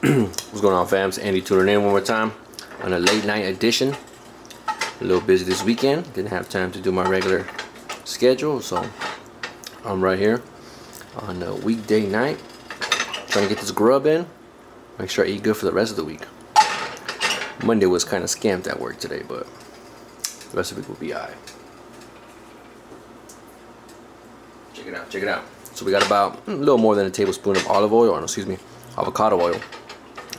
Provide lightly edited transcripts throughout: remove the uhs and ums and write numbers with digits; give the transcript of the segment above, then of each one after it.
What's going on, fams? Andy tuning in one more time on a late night edition. A little busy this weekend. Didn't have time to do my regular schedule, so I'm right here on a weekday night trying to get this grub in. Make sure I eat good for the rest of the week. Monday was kind of scammed at work today, but the rest of the week will be alright. Check it out, check it out. So we got about a little more than a tablespoon of olive oil, or excuse me, avocado oil.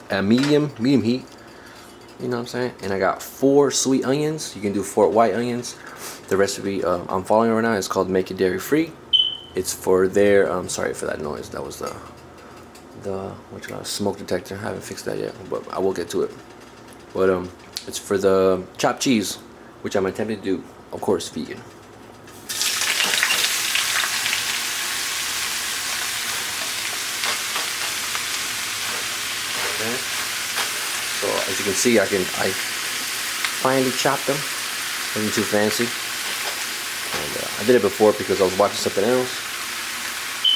At medium heat, you know what I'm saying? And I got 4 sweet onions. You can do 4 white onions. The recipe I'm following right now is called Make It Dairy Free. It's for their, sorry for that noise. That was the what you call smoke detector. I haven't fixed that yet, but I will get to it. But it's for the chopped cheese, which I'm attempting to do, of course, vegan. Okay. So as you can see, I finally chopped them. Wasn't too fancy. And I did it before because I was watching something else.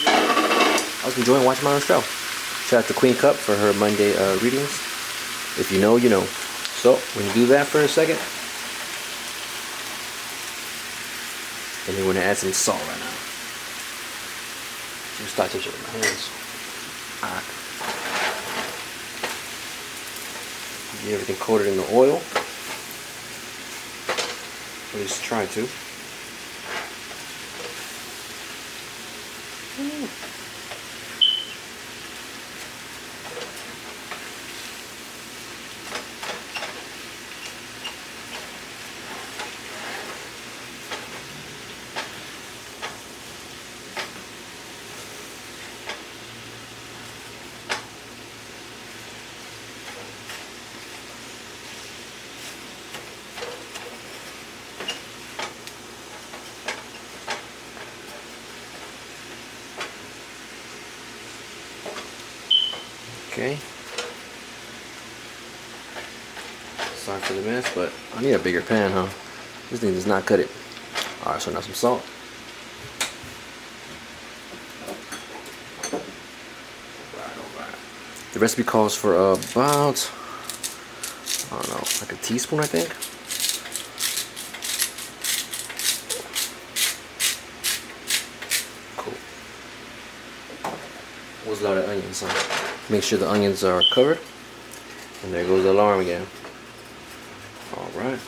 I was enjoying watching my own show. Shout out to Queen Cup for her Monday readings. If you know, you know. So when you do that for a second, and then we're gonna add some salt right now. Just start touching with my hands. Alright. Get everything coated in the oil. At least try to. Okay. Sorry for the mess, but I need a bigger pan, huh? This thing does not cut it. Alright, so now some salt. Alright. The recipe calls for about, I don't know, like a teaspoon, I think. Cool. Was a lot of onions, huh? Make sure the onions are covered. And there goes the alarm again. Alright.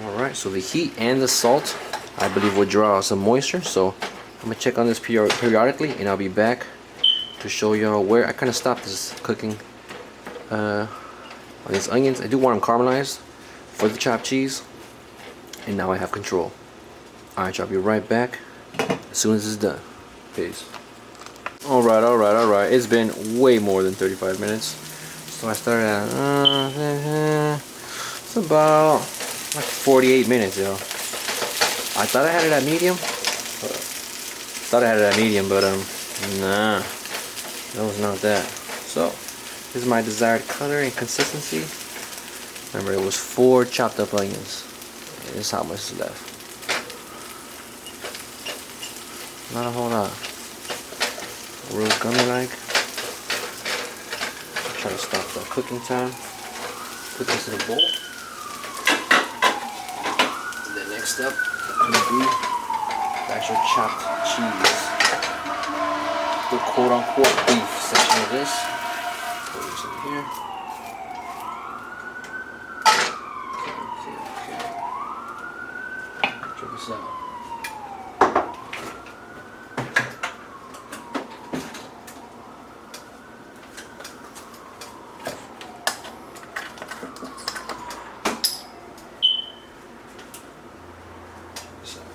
Alright, so the heat and the salt, I believe, will draw some moisture. So I'm going to check on this periodically, and I'll be back to show y'all where I kind of stopped this cooking on these onions. I do want them caramelized for the chopped cheese, and now I have control. Alright, I'll be right back as soon as it's done. Peace. Alright. It's been way more than 35 minutes. So I started at it's about like 48 minutes, yo. I thought I had it at medium. But nah, that was not that. So this is my desired color and consistency. Remember, it was 4 chopped up onions. This is how much is left. Not a whole lot. Real gummy like. Try to stop the cooking time. Put this in a bowl. And then next up, I'm gonna do the actual chopped cheese. The quote-unquote beef section of this. Put this in here. Okay. Check this out.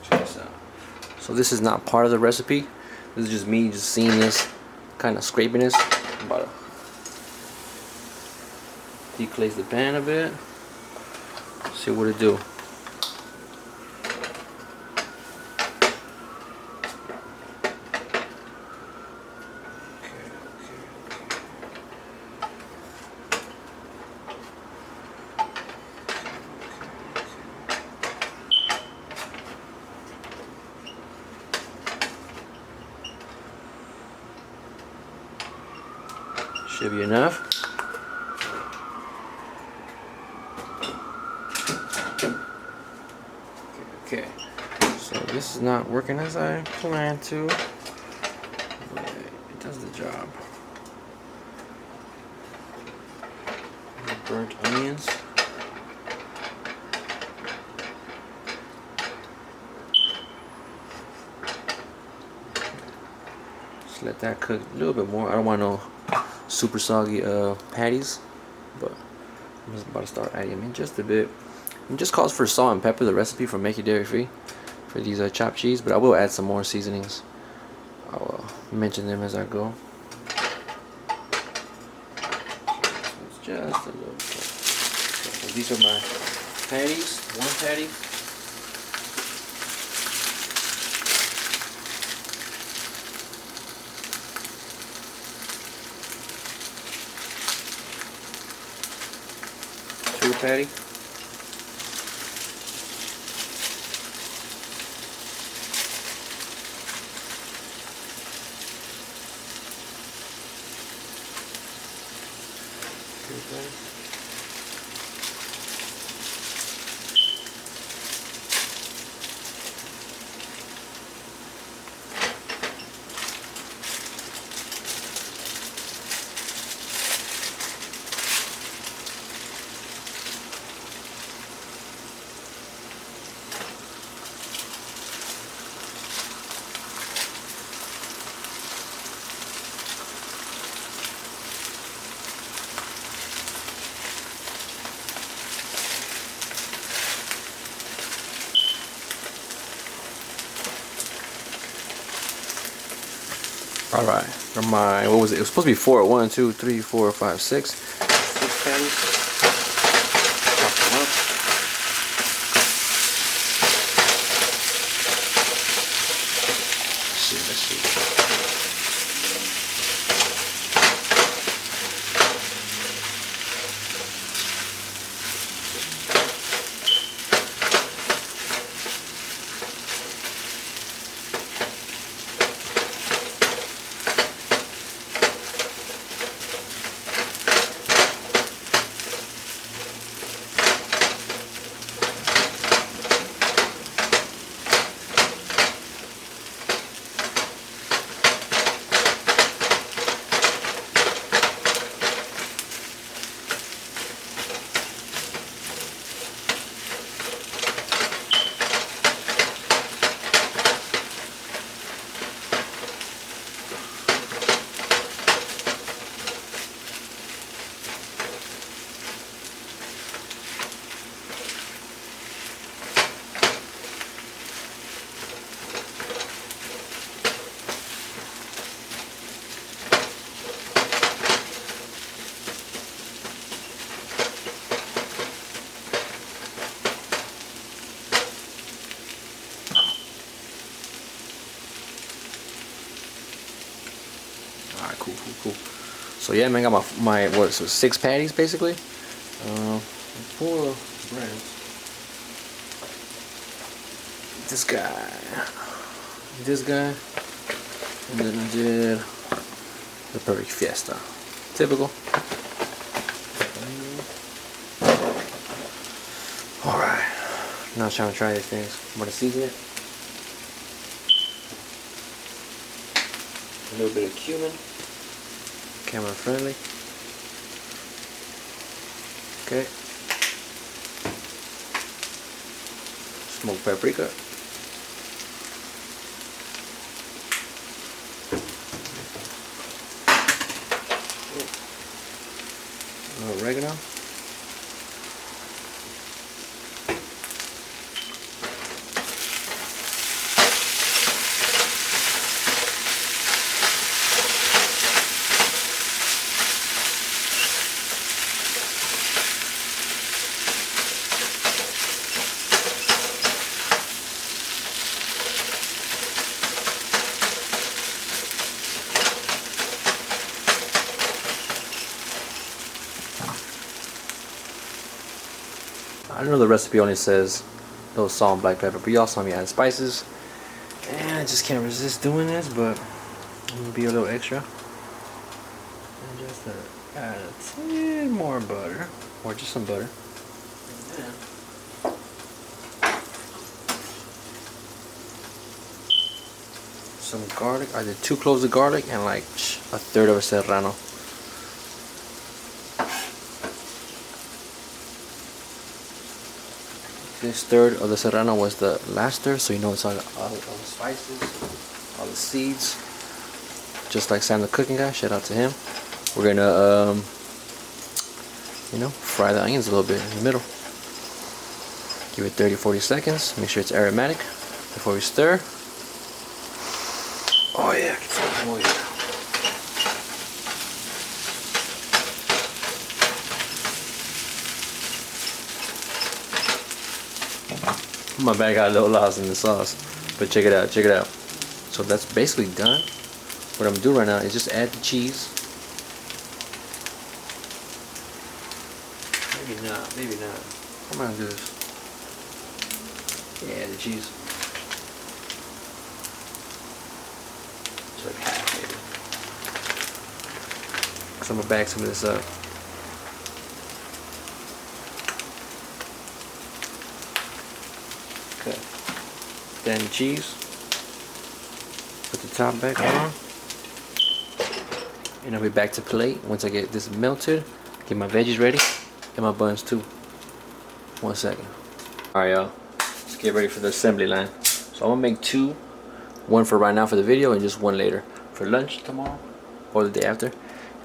Check this out. So this is not part of the recipe. This is just me just seeing this, kind of scraping this. I'm about to declaze the pan a bit. See what it do. Should be enough. Okay. So this is not working as I planned to. But it does the job. Burnt onions. Just let that cook a little bit more. I don't want no super soggy patties, but I'm just about to start adding in just a bit. It just calls for salt and pepper, the recipe for Make It Dairy Free, for these chopped cheese, but I will add some more seasonings. I'll mention them as I go. So it's just a little bit. So these are my patties. One patty. Two patty. All right, my, what was it? It was supposed to be 4. 1, 2, 3, 4, 5, 6. 6 patties. Chop them up. Let's see. Alright, cool. So yeah, man, got my what? So 6 patties basically. 4 breads. This guy, and then I did the perfect fiesta. Typical. Alright, now I'm trying to try these things. I'm gonna season it. A little bit of cumin, camera friendly. Okay. Smoked paprika. Oregano. I know the recipe only says no salt and black pepper, but y'all saw me add spices, and I just can't resist doing this, but I'm gonna be a little extra. And just add a tad more butter, or just some butter. And then some garlic. I did 2 cloves of garlic and like a third of a serrano. This third of the serrano was the last third, so you know it's all the spices, all the seeds. Just like Sam the cooking guy, shout out to him. We're gonna, you know, fry the onions a little bit in the middle. Give it 30-40 seconds. Make sure it's aromatic before we stir. Oh yeah, oh yeah. My bag got a little lost in the sauce, but check it out, check it out. So that's basically done. What I'm doing right now is just add the cheese. Maybe not, maybe not. How am I gonna do this? Yeah, the cheese. It's like half maybe. So I'm gonna bag some of this up. Okay. Then cheese. Put the top back on. And I'll be back to plate once I get this melted. Get my veggies ready. And my buns too. 1 second. Alright y'all. Let's get ready for the assembly line. So I'm gonna make 2. 1 for right now for the video and just 1 later. For lunch tomorrow. Or the day after.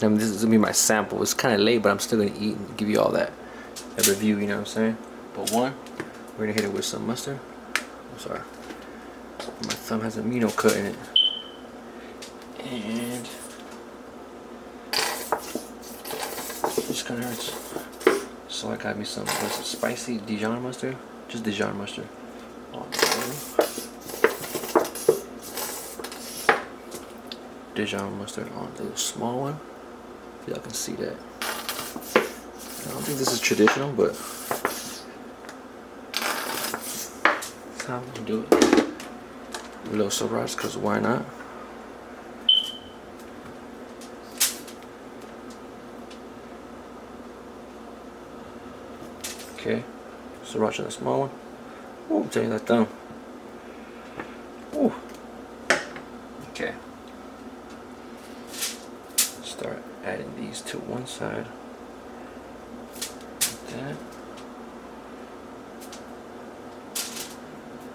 And this is gonna be my sample. It's kinda late, but I'm still gonna eat and give you all that review, you know what I'm saying? But 1, we're gonna hit it with some mustard. I'm sorry. My thumb has a amino cut in it. And just kinda hurts. So I got me some spicy Dijon mustard. Just Dijon mustard. Dijon mustard on the small one. If y'all can see that. I don't think this is traditional, but that's how I'm gonna do it. A little sriracha, because why not? Okay, sriracha on the small one. Oh, I'm taking that down. Ooh. Okay. Start adding these to one side. Like that.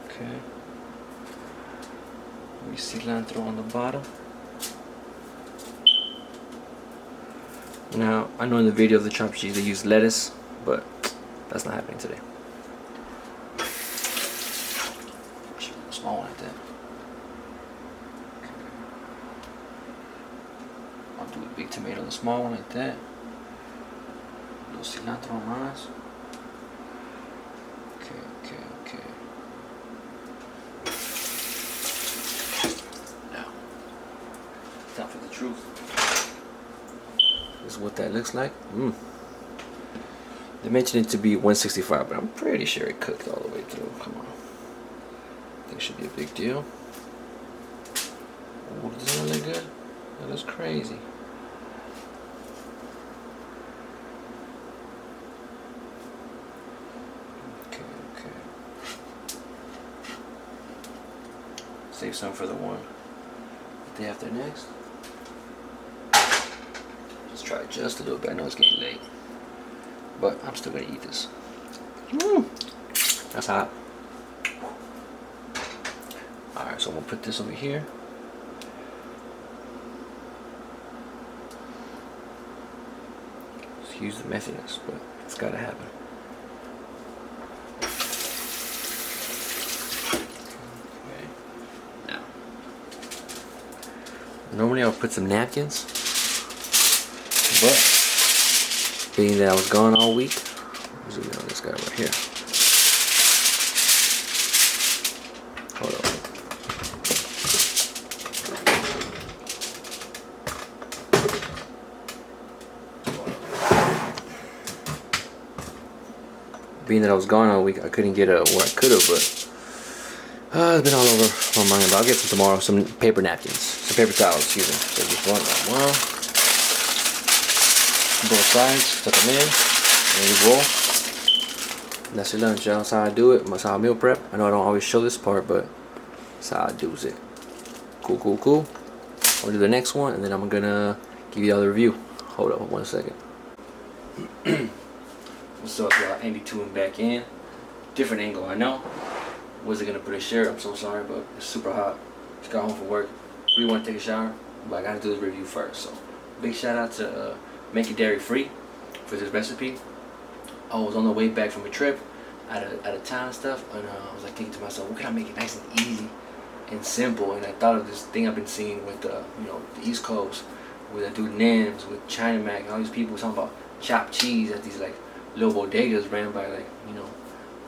Okay. We cilantro on the bottom. Now, I know in the video of the chopped cheese they use lettuce, but that's not happening today. Small one like that. Okay. I'll do a big tomato, the small one like that. A little cilantro más. Okay, okay, okay. Now, time for the truth. This is what that looks like. They mentioned it to be 165, but I'm pretty sure it cooked all the way through. Come on. I think it should be a big deal. Oh, doesn't that look good? That looks crazy. Okay, okay. Save some for the one the day after next. Just try just a little bit. I know it's getting late, but I'm still gonna eat this. That's hot. Alright, so I'm gonna put this over here. Excuse the messiness, but it's gotta happen. Okay. Now, normally I would put some napkins, but being that I was gone all week, zoom in on this guy right here. Hold on. Being that I was gone all week, I couldn't get what I could have, but it's been all over my mind. But I'll get some tomorrow. Some paper napkins, some paper towels. Excuse me. So just one. both sides, tuck them in, and you roll. And that's your lunch, y'all. That's how I do it. That's how I meal prep. I know I don't always show this part, but that's how I do it. Cool, cool, cool. I'll do the next one, and then I'm gonna give you the other review. Hold up 1 second. What's up, y'all? Andy tuning back in. Different angle, I know. Wasn't gonna put a shirt. I'm so sorry, but it's super hot. Just got home from work. Really want to take a shower, but I gotta do the review first. So, big shout out to Make It Dairy Free for this recipe. I was on the way back from a trip out of town and stuff, and I was like thinking to myself, what can I make it nice and easy and simple? And I thought of this thing I've been seeing with the East Coast, with that dude Nims, with China Mac, and all these people talking about chopped cheese at these like little bodegas ran by like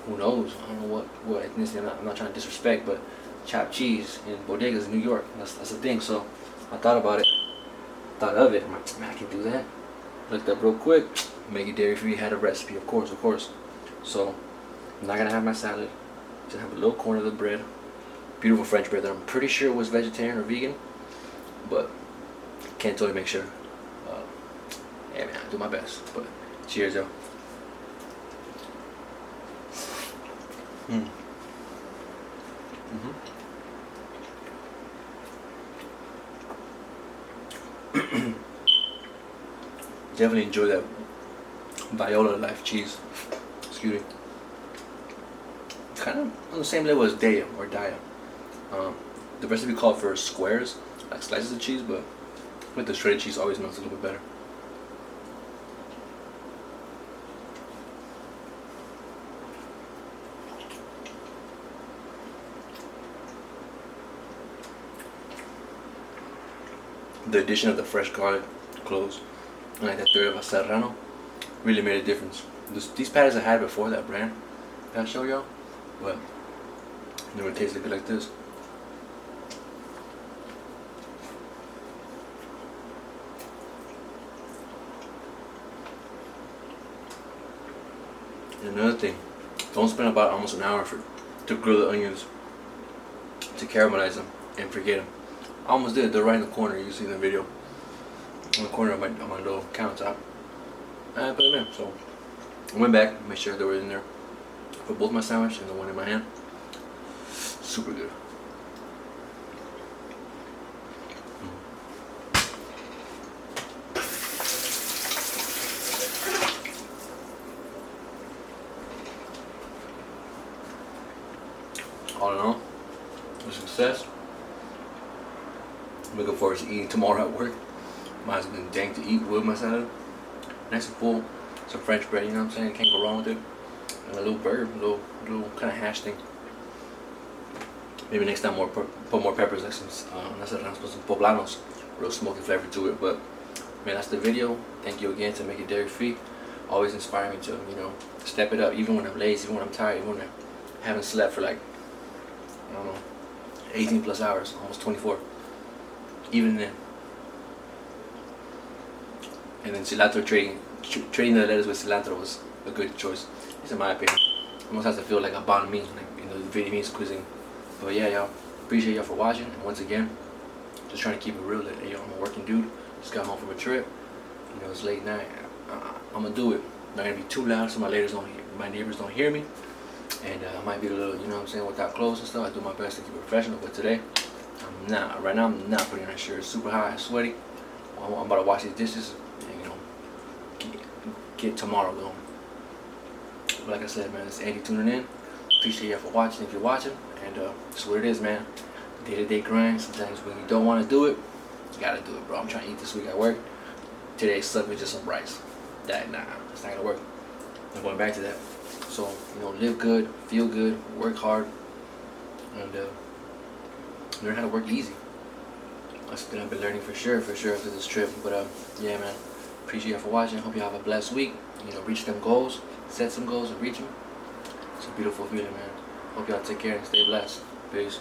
who knows? I don't know what ethnicity. I'm not trying to disrespect, but chopped cheese in bodegas in New York. That's a thing. So I thought about it, thought of it. I'm like, man, I can do that. Looked up real quick. Make It Dairy Free had a recipe, of course. So I'm not gonna have my salad. Just have a little corner of the bread. Beautiful French bread that I'm pretty sure was vegetarian or vegan, but can't totally make sure. Yeah, man, I do my best. But cheers, yo. Definitely enjoy that Viola Life cheese. Excuse me. It's kind of on the same level as Daya or Daya. The recipe called for squares, like slices of cheese, but with the shredded cheese always melts a little bit better. The addition of the fresh garlic cloves and like that third of a serrano really made a difference. These patties I had before, that brand that I show y'all, but never tasted good like this. And another thing, don't spend about almost an hour to grill the onions, to caramelize them, and forget them. I almost did. They're right in the corner. You see in the video, in the corner of my little countertop. I put them in. So I went back, made sure they were in there for both my sandwich and the one in my hand. Super good. All in all, a success. I'm looking forward to eating tomorrow at work. Might as well been dang to eat with my salad. Nice and full. Some French bread, you know what I'm saying? Can't go wrong with it. And a little burger, little kind of hash thing. Maybe next time put more peppers, like some poblanos, real smoky flavor to it. But man, that's the video. Thank you again to Make It Dairy Free. Always inspire me to step it up, even when I'm lazy, even when I'm tired, even when I haven't slept for like 18 plus hours, almost 24. Even then. And then cilantro trading the lettuce with cilantro was a good choice. It's in my opinion. Almost has to feel like a banh mi, like the Vietnamese cuisine. But yeah, y'all, appreciate y'all for watching. And once again, just trying to keep it real that I'm a working dude. Just got home from a trip. It's late night. I'm gonna do it. Not gonna be too loud so my neighbors don't hear me. And I might be a little, without clothes and stuff. I do my best to keep it professional, but today, I'm not. Right now, I'm not putting on a shirt. It's super hot and sweaty. I'm about to wash these dishes and, get tomorrow going. But like I said, man, it's Andy tuning in. Appreciate y'all for watching if you're watching. And that's what it is, man. Day-to-day grind. Sometimes when you don't want to do it, you gotta do it, bro. I'm trying to eat this week at work. Today, stuck with just some rice. Nah, it's not gonna work. I'm going back to that. So, live good, feel good, work hard, and learn how to work easy. That's what I've been learning for sure after this trip. But yeah, man, appreciate you for watching. Hope you have a blessed week. Reach them goals, set some goals and reach them. It's a beautiful feeling, man. Hope y'all take care and stay blessed. Peace.